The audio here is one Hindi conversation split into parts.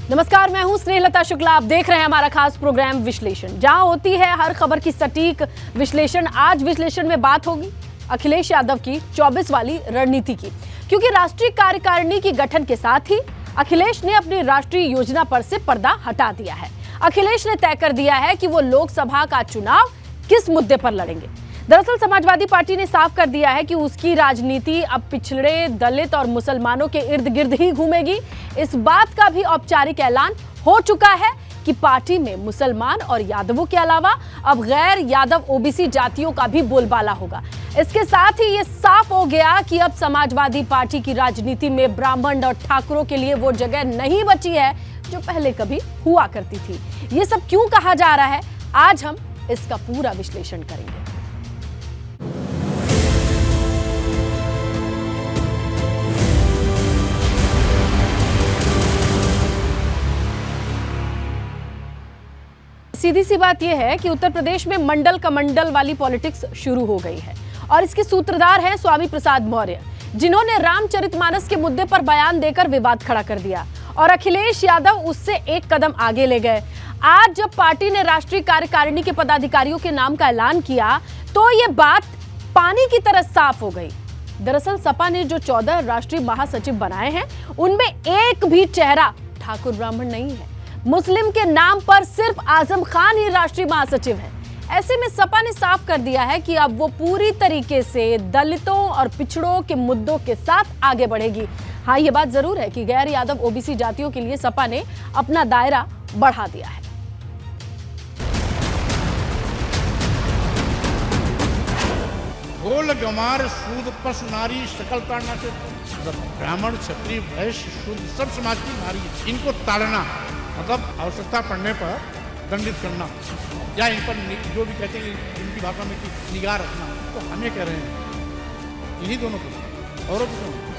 नमस्कार, मैं हूं स्नेहलता शुक्ला। आप देख रहे हैं हमारा खास प्रोग्राम विश्लेषण, जहां होती है हर खबर की सटीक विश्लेषण। आज विश्लेषण में बात होगी अखिलेश यादव की 24 वाली रणनीति की, क्योंकि राष्ट्रीय कार्यकारिणी की गठन के साथ ही अखिलेश ने अपनी राष्ट्रीय योजना पर से पर्दा हटा दिया है। अखिलेश ने तय कर दिया है कि वो लोकसभा का चुनाव किस मुद्दे पर लड़ेंगे। दरअसल समाजवादी पार्टी ने साफ कर दिया है कि उसकी राजनीति अब पिछड़े, दलित और मुसलमानों के इर्द गिर्द ही घूमेगी। इस बात का भी औपचारिक ऐलान हो चुका है कि पार्टी में मुसलमान और यादवों के अलावा अब गैर यादव ओबीसी जातियों का भी बोलबाला होगा। इसके साथ ही ये साफ हो गया कि अब समाजवादी पार्टी की राजनीति में ब्राह्मण और ठाकुरों के लिए वो जगह नहीं बची है जो पहले कभी हुआ करती थी। ये सब क्यों कहा जा रहा है, आज हम इसका पूरा विश्लेषण करेंगे। सीधी सी बात यह है कि उत्तर प्रदेश में मंडल कमंडल वाली पॉलिटिक्स शुरू हो गई है और इसके सूत्रधार हैं स्वामी प्रसाद मौर्य, जिन्होंने रामचरितमानस के मुद्दे पर बयान देकर विवाद खड़ा कर दिया और अखिलेश यादव उससे एक कदम आगे ले गए। आज जब पार्टी ने राष्ट्रीय कार्यकारिणी के पदाधिकारियों के नाम का ऐलान किया तो ये बात पानी की तरह साफ हो गई। दरअसल सपा ने जो 14 राष्ट्रीय महासचिव बनाए हैं उनमें एक भी चेहरा ठाकुर ब्राह्मण नहीं है। मुस्लिम के नाम पर सिर्फ आजम खान ही राष्ट्रीय महासचिव है। ऐसे में सपा ने साफ कर दिया है कि अब वो पूरी तरीके से दलितों और पिछड़ों के मुद्दों के साथ आगे बढ़ेगी। हाँ, ये बात जरूर है कि गैर यादव ओबीसी जातियों के लिए सपा ने अपना दायरा बढ़ा दिया है। गोल गमार शूद्र पशु नारी सकल ताड़ना से ब्राह्मण क्षत्रिय वैश्य शूद्र सब समाज की नारी, इनको ताड़ना मतलब आवश्यकता पड़ने पर दंडित करना या इन पर जो भी कहते हैं इनकी भाषा में कि निगाह रखना, तो हम ये कह रहे हैं इन्हीं दोनों को और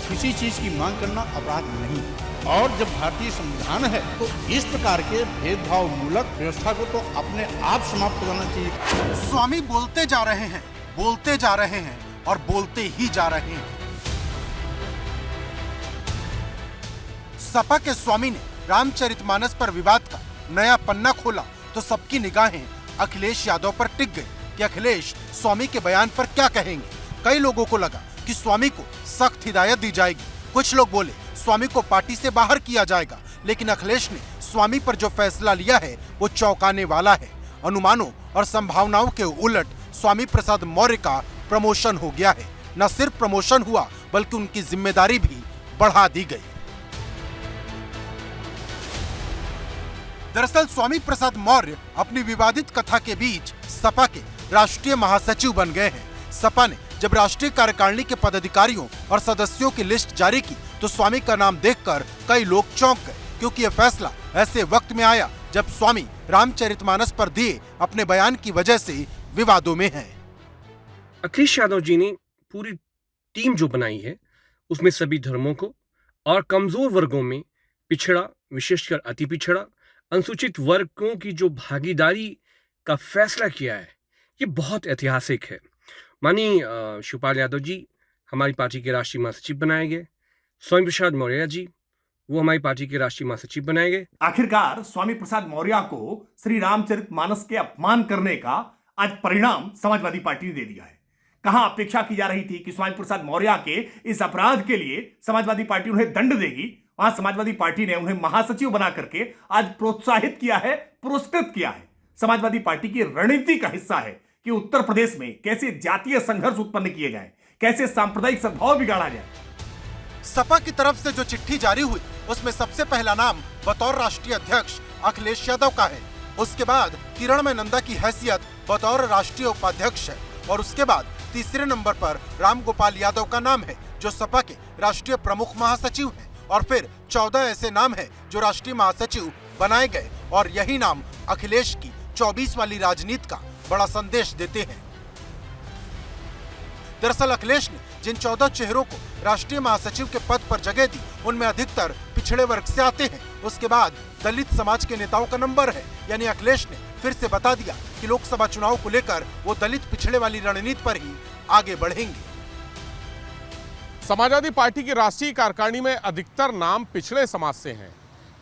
किसी चीज की मांग करना अपराध नहीं। और जब भारतीय संविधान है तो इस प्रकार के भेदभाव मूलक व्यवस्था को तो अपने आप समाप्त करना चाहिए। स्वामी बोलते जा रहे हैं, बोलते जा रहे हैं और बोलते ही जा रहे हैं। सपा के स्वामी ने रामचरितमानस पर विवाद का नया पन्ना खोला तो सबकी निगाहें अखिलेश यादव पर टिक गई कि अखिलेश स्वामी के बयान पर क्या कहेंगे। कई लोगों को लगा कि स्वामी को सख्त हिदायत दी जाएगी, कुछ लोग बोले स्वामी को पार्टी से बाहर किया जाएगा, लेकिन अखिलेश ने स्वामी पर जो फैसला लिया है वो चौंकाने वाला है। अनुमानों और संभावनाओं के उलट स्वामी प्रसाद मौर्य का प्रमोशन हो गया है। न सिर्फ प्रमोशन हुआ बल्कि उनकी जिम्मेदारी भी बढ़ा दी गई। दरअसल स्वामी प्रसाद मौर्य अपनी विवादित कथा के बीच सपा के राष्ट्रीय महासचिव बन गए हैं। सपा ने जब राष्ट्रीय कार्यकारिणी के पदाधिकारियों और सदस्यों की लिस्ट जारी की तो स्वामी का नाम देखकर कई लोग चौंक गए, क्योंकि यह फैसला ऐसे वक्त में आया जब स्वामी रामचरितमानस पर दिए अपने बयान की वजह से विवादों में हैं। अखिलेश यादव जी ने पूरी टीम जो बनाई है उसमें सभी धर्मों को और कमजोर वर्गों में पिछड़ा, विशेषकर अति पिछड़ा, अनुसूचित वर्गों की जो भागीदारी का फैसला किया है ये बहुत ऐतिहासिक है। माननीय शिवपाल यादव जी हमारी पार्टी के राष्ट्रीय महासचिव बनाए गए। स्वामी प्रसाद मौर्य जी वो हमारी पार्टी के राष्ट्रीय महासचिव बनाए गए। आखिरकार स्वामी प्रसाद मौर्य को श्री रामचरितमानस के अपमान करने का आज परिणाम समाजवादी पार्टी ने दे दिया है। कहां अपेक्षा की जा रही थी कि स्वामी प्रसाद मौर्य के इस अपराध के लिए समाजवादी पार्टी उन्हें दंड देगी, वहां समाजवादी पार्टी ने उन्हें महासचिव बना करके आज प्रोत्साहित किया है, पुरस्कृत किया है। समाजवादी पार्टी की रणनीति का हिस्सा है कि उत्तर प्रदेश में कैसे जातीय संघर्ष उत्पन्न किए जाए, कैसे सांप्रदायिक सद्भाव बिगाड़ा जाए। सपा की तरफ से जो चिट्ठी जारी हुई उसमें सबसे पहला नाम बतौर राष्ट्रीय अध्यक्ष अखिलेश यादव का है। उसके बाद किरणमय नंदा की हैसियत बतौर राष्ट्रीय उपाध्यक्ष है और उसके बाद तीसरे नंबर पर राम गोपाल यादव का नाम है जो सपा के राष्ट्रीय प्रमुख महासचिव हैं। और फिर 14 ऐसे नाम हैं जो राष्ट्रीय महासचिव बनाए गए और यही नाम अखिलेश की 24 वाली राजनीति का बड़ा संदेश देते हैं। दरअसल अखिलेश ने जिन 14 चेहरों को राष्ट्रीय महासचिव के पद पर जगह दी उनमें अधिकतर पिछड़े वर्ग से आते हैं। उसके बाद दलित समाज के नेताओं का नंबर है, यानी अखिलेश ने फिर से बता दिया कि लोकसभा चुनाव को लेकर वो दलित पिछड़े वाली रणनीति पर ही आगे बढ़ेंगे। समाजवादी पार्टी की राष्ट्रीय कार्यकारिणी में अधिकतर नाम पिछड़े समाज से हैं।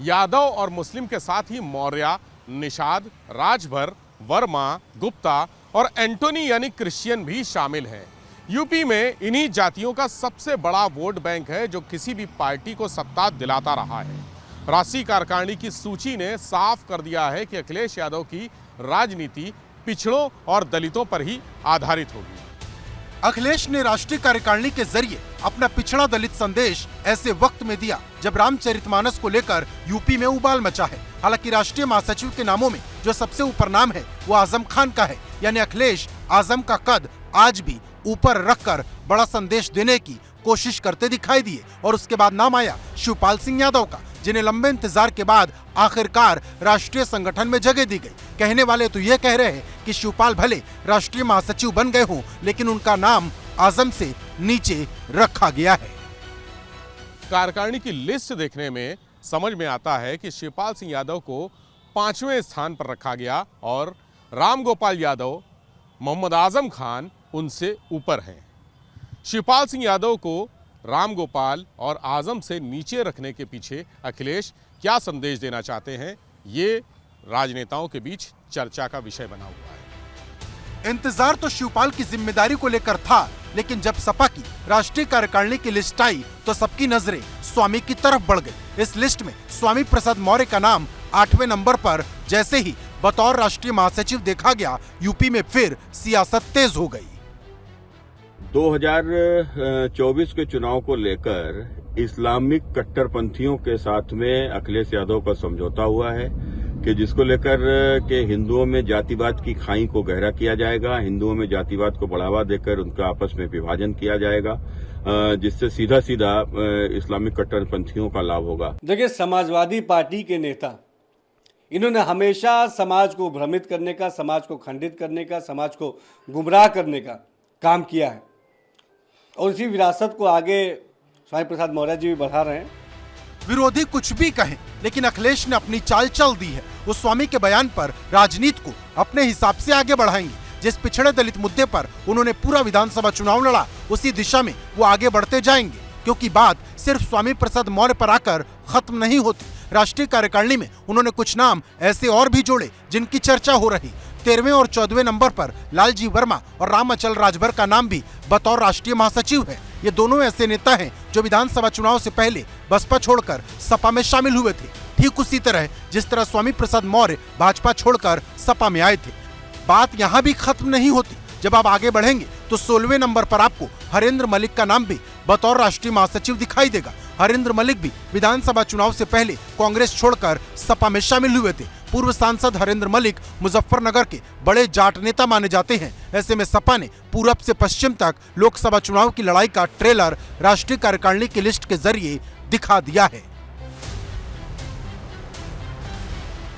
यादव और मुस्लिम के साथ ही मौर्य, निषाद, राजभर, वर्मा, गुप्ता और एंटोनी यानी क्रिश्चियन भी शामिल हैं। यूपी में इन्हीं जातियों का सबसे बड़ा वोट बैंक है जो किसी भी पार्टी को सत्ता दिलाता रहा है। राष्ट्रीय कार्यकारिणी की सूची ने साफ कर दिया है कि अखिलेश यादव की राजनीति पिछड़ों और दलितों पर ही आधारित होगी। अखिलेश ने राष्ट्रीय कार्यकारिणी के जरिए अपना पिछड़ा दलित संदेश ऐसे वक्त में दिया जब रामचरितमानस को लेकर यूपी में उबाल मचा है। हालांकि राष्ट्रीय महासचिव के नामों में जो सबसे ऊपर नाम है वो आजम खान का है, यानी अखिलेश आजम का कद आज भी ऊपर रखकर बड़ा संदेश देने की कोशिश करते दिखाई दिए। और उसके बाद नाम आया शिवपाल सिंह यादव का, जिन्हें लंबे इंतजार के बाद आखिरकार राष्ट्रीय संगठन में जगह दी गई। कहने वाले तो ये कह रहे हैं कि शिवपाल भले राष्ट्रीय महासचिव बन गए हों, लेकिन उनका नाम आजम से नीचे रखा गया है। कार्यकारिणी की लिस्ट देखने में समझ में आता है कि शिवपाल सिंह यादव को 5वें स्थान पर रखा गया और राम गोपाल यादव, मोहम्मद आजम खान उनसे ऊपर हैं। शिवपाल सिंह यादव को राम गोपाल और आजम से नीचे रखने के पीछे अखिलेश क्या संदेश देना चाहते हैं, ये राजनेताओं के बीच चर्चा का विषय बना हुआ है। इंतजार तो शिवपाल की जिम्मेदारी को लेकर था, लेकिन जब सपा की राष्ट्रीय कार्यकारिणी की लिस्ट आई तो सबकी नजरें स्वामी की तरफ बढ़ गई। इस लिस्ट में स्वामी प्रसाद मौर्य का नाम 8वें नंबर पर जैसे ही बतौर राष्ट्रीय महासचिव देखा गया, यूपी में फिर सियासत तेज हो गई। 2024 के चुनाव को लेकर इस्लामिक कट्टरपंथियों के साथ में अखिलेश यादव का समझौता हुआ है कि जिसको लेकर के हिंदुओं में जातिवाद की खाई को गहरा किया जाएगा, हिंदुओं में जातिवाद को बढ़ावा देकर उनका आपस में विभाजन किया जाएगा, जिससे सीधा सीधा इस्लामिक कट्टरपंथियों का लाभ होगा। देखिए, समाजवादी पार्टी के नेता इन्होंने हमेशा समाज को भ्रमित करने का, समाज को खंडित करने का, समाज को गुमराह करने का काम किया है और इसी विरासत को आगे स्वामी प्रसाद मौर्य जी भी बढ़ा रहे हैं। विरोधी कुछ भी कहें, लेकिन अखिलेश ने अपनी चाल चल दी है। वो स्वामी के बयान पर राजनीति को अपने हिसाब से आगे बढ़ाएंगे। जिस पिछड़े दलित मुद्दे पर उन्होंने पूरा विधानसभा चुनाव लड़ा, उसी दिशा में वो आगे बढ़ते जाएंगे, क्योंकि बात सिर्फ स्वामी प्रसाद मौर्य पर आकर खत्म नहीं होती। राष्ट्रीय कार्यकारिणी में उन्होंने कुछ नाम ऐसे और भी जोड़े जिनकी चर्चा हो रही। 13वें और 14वें नंबर पर लालजी वर्मा और राम अचल राजभर का नाम भी बतौर राष्ट्रीय महासचिव है। ये दोनों ऐसे नेता हैं जो विधानसभा चुनाव से पहले बसपा छोड़कर सपा में शामिल हुए थे, ठीक उसी तरह जिस तरह स्वामी प्रसाद मौर्य भाजपा छोड़कर सपा में आए थे। बात यहाँ भी खत्म नहीं होती। जब आप आगे बढ़ेंगे तो 16वें नंबर पर आपको हरेंद्र मलिक का नाम भी बतौर राष्ट्रीय महासचिव दिखाई देगा। हरेंद्र मलिक भी विधानसभा चुनाव से पहले कांग्रेस छोड़कर सपा में शामिल हुए थे। पूर्व सांसद हरेंद्र मलिक मुजफ्फरनगर के बड़े जाट नेता माने जाते हैं। ऐसे में सपा ने पूरब से पश्चिम तक लोकसभा चुनाव की लड़ाई का ट्रेलर राष्ट्रीय कार्यकारिणी की लिस्ट के जरिए दिखा दिया है।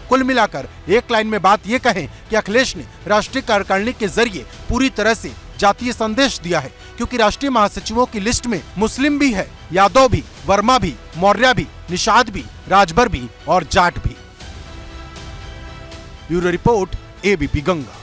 कुल मिलाकर एक लाइन में बात यह कहें कि अखिलेश ने राष्ट्रीय कार्यकारिणी के जरिए पूरी तरह से जातीय संदेश दिया है, क्योंकि राष्ट्रीय महासचिवों की लिस्ट में मुस्लिम भी है, यादव भी, वर्मा भी, मौर्य भी, निषाद भी, राजभर भी और जाट भी। Bureau report, ABP Ganga.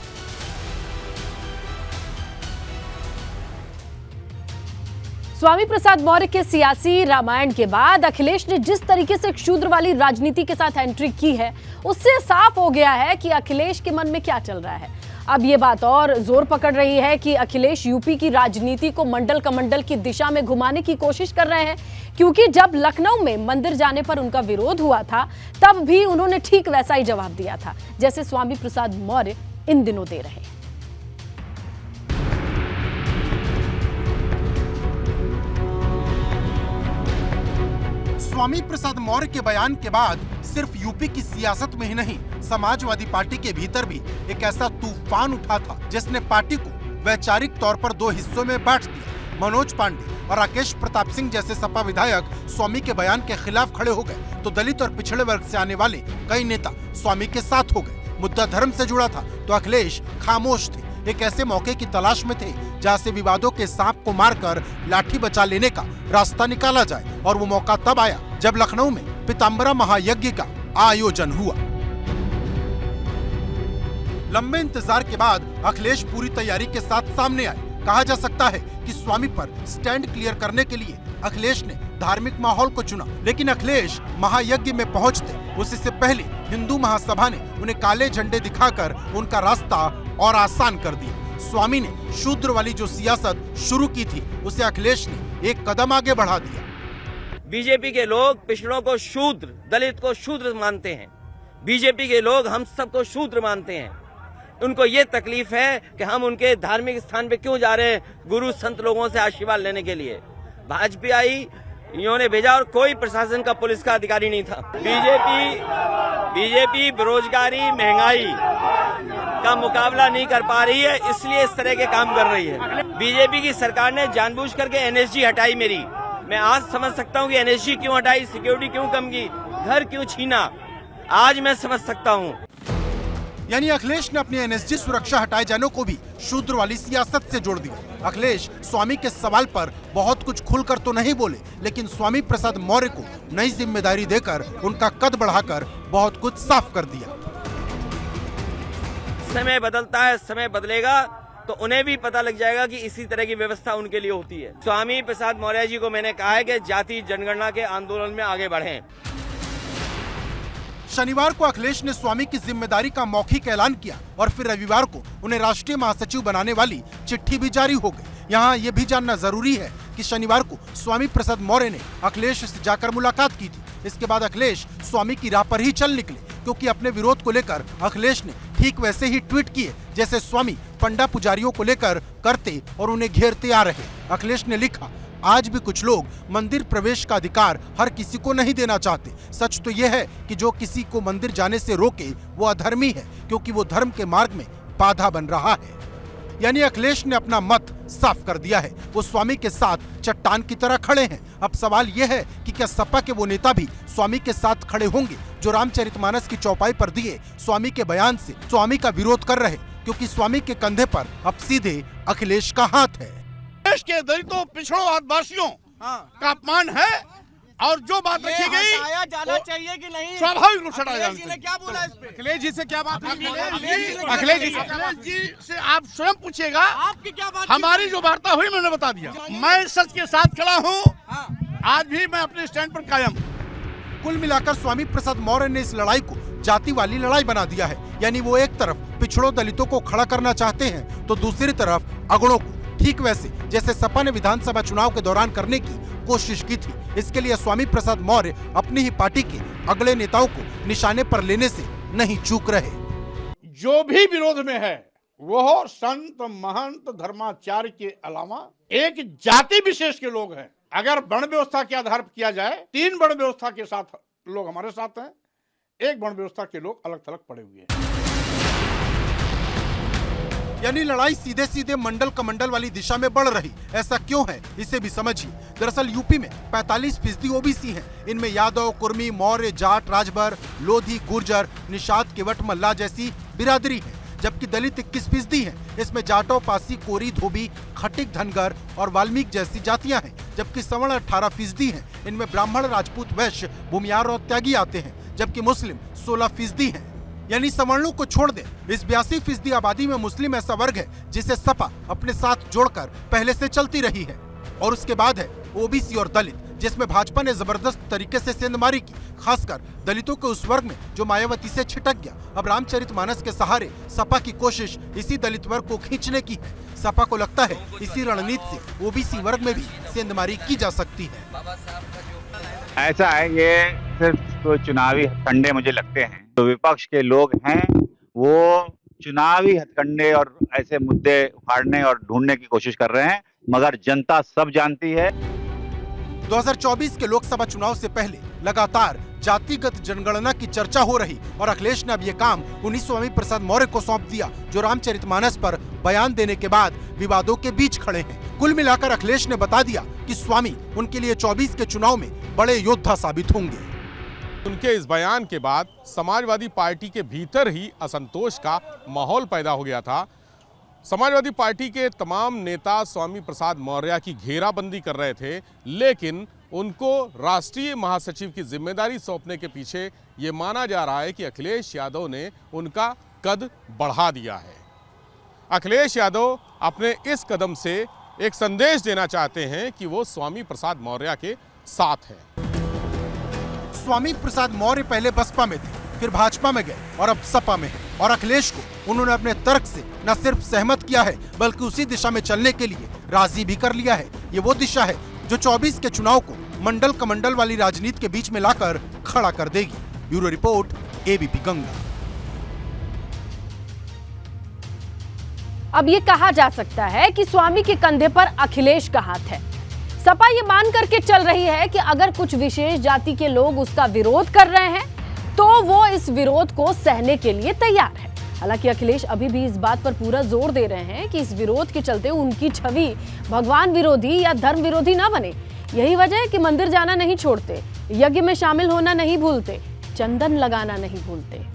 Swami Prasad Maurya के सियासी रामायण के बाद अखिलेश ने जिस तरीके से शूद्र वाली राजनीति के साथ एंट्री की है, उससे साफ हो गया है कि अखिलेश के मन में क्या चल रहा है। अब ये बात और जोर पकड़ रही है कि अखिलेश यूपी की राजनीति को मंडल कमंडल की दिशा में घुमाने की कोशिश कर रहे हैं, क्योंकि जब लखनऊ में मंदिर जाने पर उनका विरोध हुआ था, तब भी उन्होंने ठीक वैसा ही जवाब दिया था जैसे स्वामी प्रसाद मौर्य इन दिनों दे रहे हैं। स्वामी प्रसाद मौर्य के बयान के बाद सिर्फ यूपी की सियासत में ही नहीं, समाजवादी पार्टी के भीतर भी एक ऐसा तूफान उठा था जिसने पार्टी को वैचारिक तौर पर दो हिस्सों में बांट दिया। मनोज पांडे और राकेश प्रताप सिंह जैसे सपा विधायक स्वामी के बयान के खिलाफ खड़े हो गए, तो दलित और पिछड़े वर्ग से आने वाले कई नेता स्वामी के साथ हो गए। मुद्दा धर्म से जुड़ा था तो अखिलेश खामोश थे, एक ऐसे मौके की तलाश में थे जहां से विवादों के सांप को मारकर लाठी बचा लेने का रास्ता निकाला जाए। और वो मौका तब आया जब लखनऊ में पीताम्बरा महायज्ञ का आयोजन हुआ। लंबे इंतजार के बाद अखिलेश पूरी तैयारी के साथ सामने आए। कहा जा सकता है कि स्वामी पर स्टैंड क्लियर करने के लिए अखिलेश ने धार्मिक माहौल को चुना, लेकिन अखिलेश महायज्ञ में पहुंचते उससे पहले हिंदू महासभा ने उन्हें काले झंडे दिखाकर उनका रास्ता और आसान कर दिया। स्वामी ने शूद्र वाली जो सियासत शुरू की थी उसे अखिलेश ने एक कदम आगे बढ़ा दिया। बीजेपी के लोग पिछड़ों को शूद्र, दलित को शूद्र मानते हैं। बीजेपी के लोग हम सबको शूद्र मानते हैं। उनको ये तकलीफ है कि हम उनके धार्मिक स्थान पे क्यों जा रहे हैं, गुरु संत लोगों से आशीर्वाद लेने के लिए। भाजपा आई, इन्होंने भेजा और कोई प्रशासन का, पुलिस का अधिकारी नहीं था। बीजेपी बेरोजगारी, महंगाई का मुकाबला नहीं कर पा रही है, इसलिए इस तरह के काम कर रही है। बीजेपी की सरकार ने जानबूझ करके एनएसजी हटाई मेरी। मैं आज समझ सकता हूँ कि एनएसजी क्यों हटाई, सिक्योरिटी क्यों कम की, घर क्यों छीना, आज मैं समझ सकता हूँ। यानी अखिलेश ने अपनी एनएसजी सुरक्षा हटाए जाने को भी शूद्र वाली सियासत से जोड़ दिया। अखिलेश स्वामी के सवाल पर बहुत कुछ खुलकर तो नहीं बोले, लेकिन स्वामी प्रसाद मौर्य को नई जिम्मेदारी देकर उनका कद बढ़ाकर बहुत कुछ साफ कर दिया। समय बदलता है, समय बदलेगा तो उन्हें भी पता लग जाएगा कि इसी तरह की व्यवस्था उनके लिए होती है। स्वामी प्रसाद मौर्य जी को मैंने कहा है कि जाति जनगणना के आंदोलन में आगे बढ़ें। शनिवार को अखिलेश ने स्वामी की जिम्मेदारी का मौखिक ऐलान किया और फिर रविवार को उन्हें राष्ट्रीय महासचिव बनाने वाली चिट्ठी भी जारी हो गई। यहाँ ये भी जानना जरूरी है कि शनिवार को स्वामी प्रसाद मौर्य ने अखिलेश से जाकर मुलाकात की थी। इसके बाद अखिलेश स्वामी की राह पर ही चल निकले, क्योंकि अपने विरोध को लेकर अखिलेश ने ठीक वैसे ही ट्वीट किए जैसे स्वामी पंडा पुजारियों को लेकर करते और उन्हें घेरते आ रहे। अखिलेश ने लिखा, आज भी कुछ लोग मंदिर प्रवेश का अधिकार हर किसी को नहीं देना चाहते। सच तो यह है कि जो किसी को मंदिर जाने से रोके वो अधर्मी है, क्योंकि वो धर्म के मार्ग में बाधा बन रहा है। यानी अखिलेश ने अपना मत साफ कर दिया है। वो स्वामी के साथ चट्टान की तरह खड़े हैं। अब सवाल यह है कि क्या सपा के वो नेता भी स्वामी के साथ खड़े होंगे जो रामचरितमानस की चौपाई पर दिए स्वामी के बयान से स्वामी का विरोध कर रहे, क्योंकि स्वामी के कंधे पर अब सीधे अखिलेश का हाथ है। देश के दलितों, पिछड़ों, आदिवासियों का अपमान है और जो बात रखी गई जाना चाहिए कि नहीं, स्वाभाविक रूप से हटाया जाना चाहिए। क्या बोला इस पे? अखिलेश जी से क्या बात हुई? अखिलेश जी से आप स्वयं पूछिएगा। आपकी क्या बात? हमारी जो वार्ता हुई मैंने बता दिया। मैं सच के साथ खड़ा हूँ, आज भी मैं अपने स्टैंड पर कायम। कुल मिलाकर स्वामी प्रसाद मौर्य ने इस लड़ाई को जाति वाली लड़ाई बना दिया है। यानी वो एक तरफ पिछड़ों दलितों को खड़ा करना चाहते हैं तो दूसरी तरफ अगड़ों को, ठीक वैसे जैसे सपा ने विधानसभा चुनाव के दौरान करने की कोशिश की थी। इसके लिए स्वामी प्रसाद मौर्य अपनी ही पार्टी के अगले नेताओं को निशाने पर लेने से नहीं चूक रहे। जो भी विरोध में है वो संत, महंत, धर्माचार्य के अलावा एक जाति विशेष के लोग हैं। अगर वर्ण व्यवस्था के आधार पर किया जाए, 3 वर्ण व्यवस्था के साथ लोग हमारे साथ हैं, 1 वर्ण व्यवस्था के लोग अलग थलग पड़े हुए हैं। यानी लड़ाई सीधे सीधे मंडल कमंडल वाली दिशा में बढ़ रही। ऐसा क्यों है इसे भी समझिए। दरअसल यूपी में 45% ओबीसी हैं। इनमें यादव, कुर्मी, मौर्य, जाट, राजभर, लोधी, गुर्जर, निषाद, केवट, मल्लाह जैसी बिरादरी है, जबकि दलित 21% हैं। इसमें जाटो, पासी, कोरी, धोबी, खटिक, धनगर और वाल्मीकि जैसी जातियां हैं, जबकि सवर्ण 18% हैं। इनमें ब्राह्मण, राजपूत, वैश्य, भूमियार और त्यागी आते हैं, जबकि मुस्लिम 16% हैं। यानी सवर्णों को छोड़ दें, इस 82% आबादी में मुस्लिम ऐसा वर्ग है जिसे सपा अपने साथ जोड़कर पहले से चलती रही है। और उसके बाद है ओबीसी और दलित, जिसमें भाजपा ने जबरदस्त तरीके से सेंधमारी की, खासकर दलितों के उस वर्ग में जो मायावती से छिटक गया। अब रामचरितमानस के सहारे सपा की कोशिश इसी दलित वर्ग को खींचने की है। सपा को लगता है इसी रणनीति से ओबीसी वर्ग में भी सेंधमारी की जा सकती है। ऐसा है, ये सिर्फ तो चुनावी हथकंडे मुझे लगते हैं। जो विपक्ष के लोग हैं वो चुनावी हथकंडे और ऐसे मुद्दे उखाड़ने और ढूंढने की कोशिश कर रहे हैं, मगर जनता सब जानती है। 2024 के लोकसभा चुनाव से पहले लगातार जातिगत जनगणना की चर्चा हो रही और अखिलेश ने अब ये काम उन्हीं स्वामी प्रसाद मौर्य को सौंप दिया, जो रामचरितमानस पर बयान देने के बाद विवादों के बीच खड़े हैं। कुल मिलाकर अखिलेश ने बता दिया कि स्वामी उनके लिए 24 के चुनाव में बड़े योद्धा साबित होंगे। उनके इस बयान के बाद समाजवादी पार्टी के भीतर ही असंतोष का माहौल पैदा हो गया था। समाजवादी पार्टी के तमाम नेता स्वामी प्रसाद मौर्य की घेराबंदी कर रहे थे, लेकिन उनको राष्ट्रीय महासचिव की जिम्मेदारी सौंपने के पीछे ये माना जा रहा है कि अखिलेश यादव ने उनका कद बढ़ा दिया है। अखिलेश यादव अपने इस कदम से एक संदेश देना चाहते हैं कि वो स्वामी प्रसाद मौर्य के साथ हैं। स्वामी प्रसाद मौर्य पहले बसपा में थे, फिर भाजपा में गए और अब सपा में हैं। और अखिलेश को उन्होंने अपने तर्क से न सिर्फ सहमत किया है बल्कि उसी दिशा में चलने के लिए राजी भी कर लिया है। ये वो दिशा है जो 24 के चुनाव को मंडल कमंडल वाली राजनीति के बीच में लाकर खड़ा कर देगी। Bureau report, ABP Ganga. अब ये कहा जा सकता है कि स्वामी के कंधे पर अखिलेश का हाथ है। सपा ये मान करके चल रही है कि अगर कुछ विशेष जाति के लोग उसका विरोध कर रहे हैं तो वो इस विरोध को सहने के लिए तैयार है। हालांकि अखिलेश अभी भी इस बात पर पूरा जोर दे रहे हैं कि इस विरोध के चलते उनकी छवि भगवान विरोधी या धर्म विरोधी ना बने। यही वजह है कि मंदिर जाना नहीं छोड़ते, यज्ञ में शामिल होना नहीं भूलते, चंदन लगाना नहीं भूलते।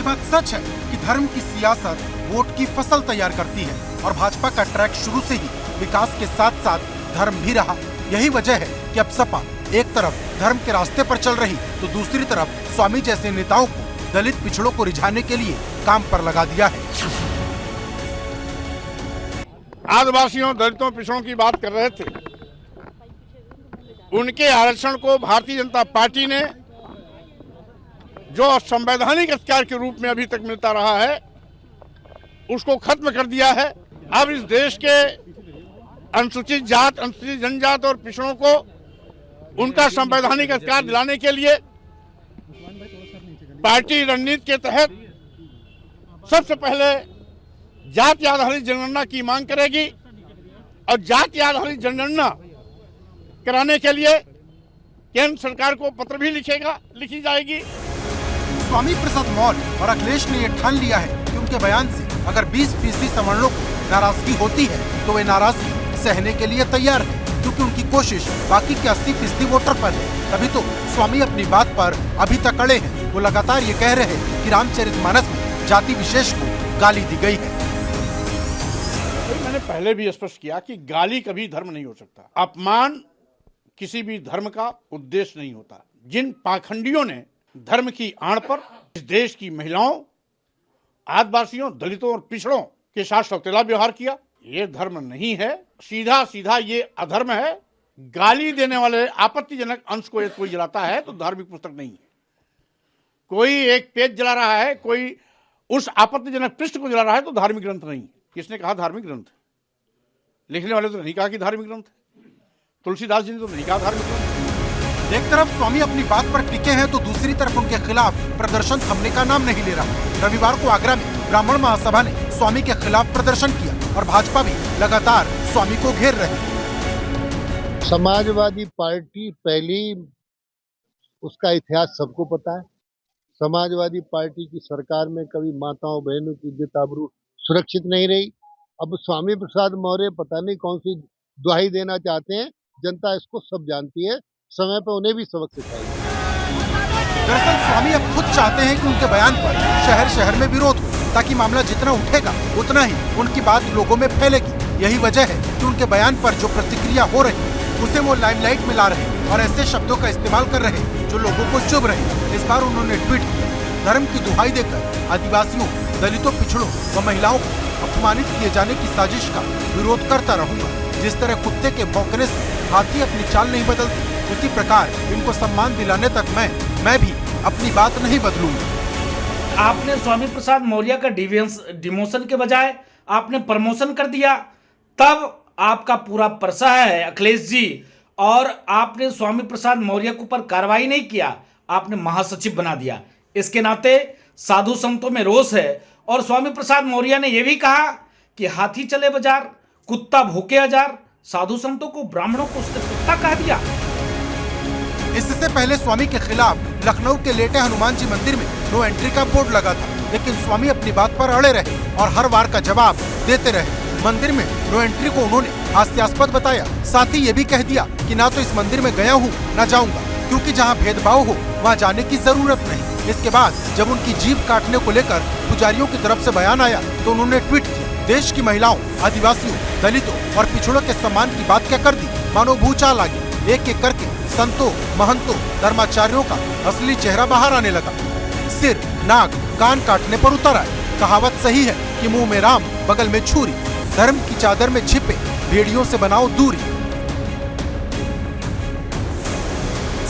बात सच है कि धर्म की सियासत वोट की फसल तैयार करती है और भाजपा का ट्रैक शुरू से ही विकास के साथ साथ धर्म भी रहा। यही वजह है कि अब सपा एक तरफ धर्म के रास्ते पर चल रही तो दूसरी तरफ स्वामी जैसे नेताओं को दलित पिछड़ों को रिझाने के लिए काम पर लगा दिया है। आदिवासियों, दलितों, पिछड़ों की बात कर रहे थे। उनके आरक्षण को भारतीय जनता पार्टी ने जो संवैधानिक अधिकार के रूप में अभी तक मिलता रहा है उसको खत्म कर दिया है। अब इस देश के अनुसूचित जात, अनुसूचित जनजात और पिछड़ों को उनका संवैधानिक अधिकार दिलाने के लिए पार्टी रणनीति के तहत सबसे पहले जाति आधारित जनगणना की मांग करेगी और जाति आधारित जनगणना कराने के लिए केंद्र सरकार को पत्र भी लिखी जाएगी। स्वामी प्रसाद मौर्य और अखिलेश ने यह ठान लिया है कि उनके बयान से अगर 20% सवर्णों को नाराजगी होती है तो वे नाराजगी सहने के लिए तैयार है, क्योंकि उनकी कोशिश बाकी के 80% वोटर पर है। तभी तो स्वामी अपनी बात पर अभी तक अड़े हैं। वो लगातार ये कह रहे हैं कि रामचरितमानस में जाति विशेष को गाली दी गई है। मैंने पहले भी स्पष्ट किया कि गाली कभी धर्म नहीं हो सकता, अपमान किसी भी धर्म का उद्देश्य नहीं होता। जिन पाखंडियों ने धर्म की आड़ पर इस देश की महिलाओं, आदिवासियों, दलितों और पिछड़ों के साथ सौतेला व्यवहार किया, ये धर्म नहीं है, सीधा सीधा ये अधर्म है। गाली देने वाले आपत्तिजनक अंश को कोई जलाता है तो धार्मिक पुस्तक नहीं है। कोई एक पेज जला रहा है, कोई उस आपत्तिजनक पृष्ठ को जला रहा है तो धार्मिक ग्रंथ नहीं। किसने कहा धार्मिक ग्रंथ? लिखने वाले तो नहीं कहा कि धार्मिक ग्रंथ। तुलसीदास जी ने तो नहीं कहा धार्मिक ग्रंथ। एक तरफ स्वामी अपनी बात पर टिके हैं तो दूसरी तरफ उनके खिलाफ प्रदर्शन थमने का नाम नहीं ले रहा। रविवार को आगरा में ब्राह्मण महासभा ने स्वामी के खिलाफ प्रदर्शन किया और भाजपा भी लगातार स्वामी को घेर रही है। समाजवादी पार्टी पहली, उसका इतिहास सबको पता है। समाजवादी पार्टी की सरकार में कभी माताओं बहनों की इज्जत आबरू सुरक्षित नहीं रही। अब स्वामी प्रसाद मौर्य पता नहीं कौन सी दुहाई देना चाहते हैं, जनता इसको सब जानती है, समय पर उन्हें भी सबक सिखाएगी। दरअसल स्वामी अब खुद चाहते हैं कि उनके बयान पर शहर शहर में विरोध हो, ताकि मामला जितना उठेगा उतना ही उनकी बात लोगों में फैलेगी। यही वजह है कि उनके बयान पर जो प्रतिक्रिया हो रही उसे वो लाइमलाइट में ला रहे और ऐसे शब्दों का इस्तेमाल कर रहे जो लोगों को चुभ रहे। इस बार उन्होंने ट्वीट किया, धर्म की दुहाई देकर आदिवासियों, दलितों, पिछड़ों व महिलाओं को अपमानित किए जाने की साजिश का विरोध करता रहूंगा। जिस तरह कुत्ते के भौंकने से हाथी अपनी चाल नहीं बदलती, उसी प्रकार इनको सम्मान दिलाने तक मैं भी अपनी बात नहीं बदलूंगा। आपने स्वामी प्रसाद मौर्य का डिमोशन के बजाय आपने प्रमोशन कर दिया, तब आपका पूरा परसा है अखिलेश जी। और आपने स्वामी प्रसाद मौर्य के ऊपर कार्रवाई नहीं किया, आपने महासचिव बना दिया। इसके नाते साधु संतों में रोष है। और स्वामी प्रसाद मौर्य ने यह भी कहा कि हाथी चले बाजार, कुत्ता भूखे हजार। साधु संतों को, ब्राह्मणों को उसने कुत्ता कह दिया। इससे पहले स्वामी के खिलाफ लखनऊ के लेटे हनुमान जी मंदिर में नो एंट्री का बोर्ड लगा था, लेकिन स्वामी अपनी बात पर अड़े रहे और हर वार का जवाब देते रहे। मंदिर में नो एंट्री को उन्होंने हास्यास्पद बताया। साथ ही ये भी कह दिया कि ना तो इस मंदिर में गया हूँ न जाऊंगा, क्योंकि जहाँ भेदभाव हो वहाँ जाने की जरूरत नहीं। इसके बाद जब उनकी जीभ काटने को लेकर पुजारियों की तरफ से बयान आया तो उन्होंने ट्वीट किया, देश की महिलाओं, आदिवासियों, दलितों और पिछड़ों के सम्मान की बात क्या कर दी, मानो भूचाल आ गई। एक एक करके संतों, महंतों, धर्माचार्यों का असली चेहरा बाहर आने लगा। सिर, नाक, कान काटने पर उतर आए। कहावत सही है कि मुंह में राम बगल में छुरी, धर्म की चादर में छिपे भेड़ियों से बनाओ दूरी।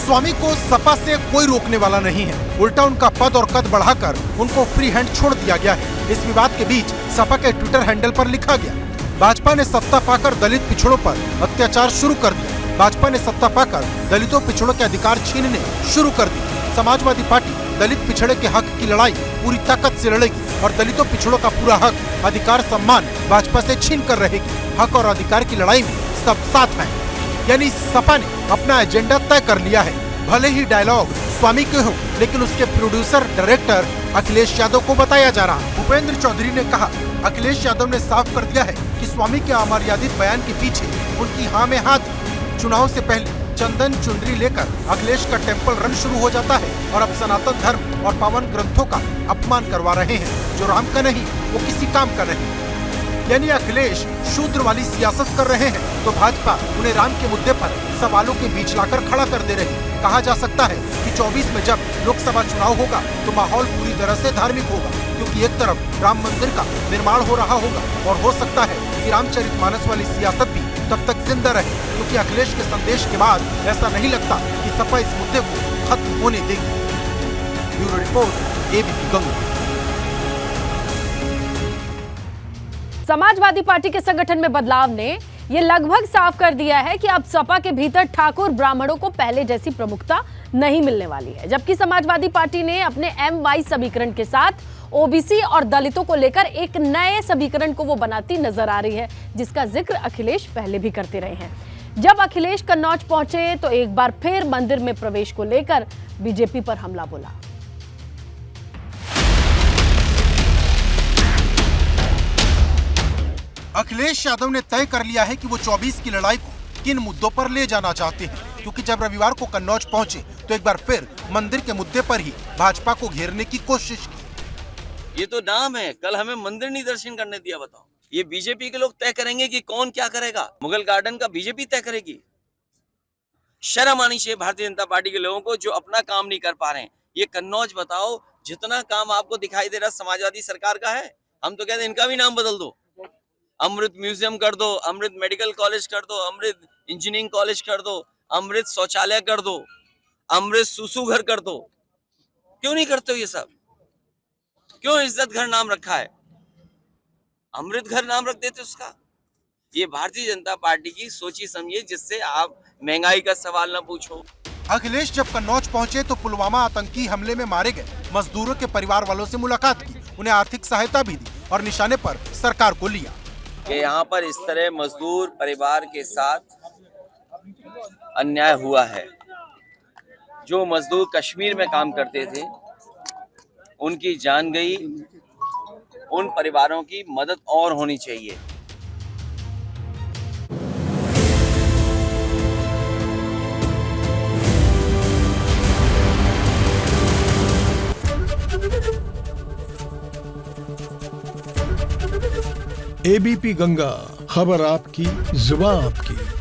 स्वामी को सपा से कोई रोकने वाला नहीं है, उल्टा उनका पद और कद बढ़ाकर उनको फ्री हैंड छोड़ दिया गया है। इस विवाद के बीच सपा के ट्विटर हैंडल पर लिखा गया, भाजपा ने सत्ता पाकर दलित पिछड़ों पर अत्याचार शुरू कर दिया। भाजपा ने सत्ता पाकर दलितों पिछड़ों के अधिकार छीनने शुरू कर दिए। समाजवादी पार्टी दलित पिछड़े के हक की लड़ाई पूरी ताकत से लड़ेगी और दलितों पिछड़ों का पूरा हक, अधिकार, सम्मान भाजपा से छीन कर रहेगी। हक और अधिकार की लड़ाई में सब साथ हैं। यानी सपा ने अपना एजेंडा तय कर लिया है। भले ही डायलॉग स्वामी के हों, लेकिन उसके प्रोड्यूसर डायरेक्टर अखिलेश यादव को बताया जा रहा है। भूपेंद्र चौधरी ने कहा, अखिलेश यादव ने साफ कर दिया है कि स्वामी के अमर्यादित बयान के पीछे उनकी हाँ में हाथ। चुनाव से पहले चंदन चुनरी लेकर अखिलेश का टेम्पल रन शुरू हो जाता है और अब सनातन धर्म और पावन ग्रंथों का अपमान करवा रहे हैं। जो राम का नहीं वो किसी काम का नहीं। यानी अखिलेश शूद्र वाली सियासत कर रहे हैं तो भाजपा उन्हें राम के मुद्दे पर सवालों के बीच लाकर खड़ा कर दे रही। कहा जा सकता है कि 24 में जब लोकसभा चुनाव होगा तो माहौल पूरी तरह से धार्मिक होगा, क्योंकि एक तरफ राम मंदिर का निर्माण हो रहा होगा और हो सकता है कि रामचरितमानस वाली सियासत भी तब तक जिंदा रहे, क्योंकि अखिलेश के संदेश के बाद ऐसा नहीं लगता कि सपा इस मुद्दे को खत्म होने देगी। Bureau report, ABP Ganga. Samajwadi party के संगठन में बदलाव ने ये लगभग साफ कर दिया है कि अब सपा के भीतर ठाकुर ब्राह्मणों को पहले जैसी प्रमुखता नहीं मिलने वाली है। जबकि समाजवादी पार्टी ने अपने एम-वाई समीकरण के साथ ओबीसी और दलितों को लेकर एक नए समीकरण को वो बनाती नजर आ रही है, जिसका जिक्र अखिलेश पहले भी करते रहे हैं। जब अखिलेश कन्नौज पहुंचे तो एक बार फिर मंदिर में प्रवेश को लेकर बीजेपी पर हमला बोला। अखिलेश यादव ने तय कर लिया है कि वो 24 की लड़ाई को किन मुद्दों पर ले जाना चाहते हैं, क्योंकि जब रविवार को कन्नौज पहुंचे तो एक बार फिर मंदिर के मुद्दे पर ही भाजपा को घेरने की कोशिश की। ये तो नाम है, कल हमें मंदिर नहीं दर्शन करने दिया। बताओ, ये बीजेपी के लोग तय करेंगे कि कौन क्या करेगा? मुगल गार्डन का बीजेपी तय करेगी? शर्म आनी चाहिए भारतीय जनता पार्टी के लोगों को जो अपना काम नहीं कर पा रहे हैं। ये कन्नौज बताओ, जितना काम आपको दिखाई दे रहा समाजवादी सरकार का है, हम तो कहते हैं इनका भी नाम बदल दो। अमृत म्यूजियम कर दो, अमृत मेडिकल कॉलेज कर दो, अमृत इंजीनियरिंग कॉलेज कर दो, अमृत शौचालय कर दो, अमृत सुसु घर कर दो। क्यों नहीं करते हो ये सब? क्यों इज्जत घर नाम रखा है? अमृत घर नाम रख देते उसका। ये भारतीय जनता पार्टी की सोची समझिए, जिससे आप महंगाई का सवाल न पूछो। अखिलेश जब कन्नौज पहुंचे तो पुलवामा आतंकी हमले में मारे गए मजदूरों के परिवार वालों से मुलाकात की, उन्हें आर्थिक सहायता भी दी और निशाने पर सरकार को लिया कि यहाँ पर इस तरह मजदूर परिवार के साथ अन्याय हुआ है। जो मजदूर कश्मीर में काम करते थे उनकी जान गई, उन परिवारों की मदद और होनी चाहिए। एबीपी गंगा, खबर आपकी, जुबान आपकी।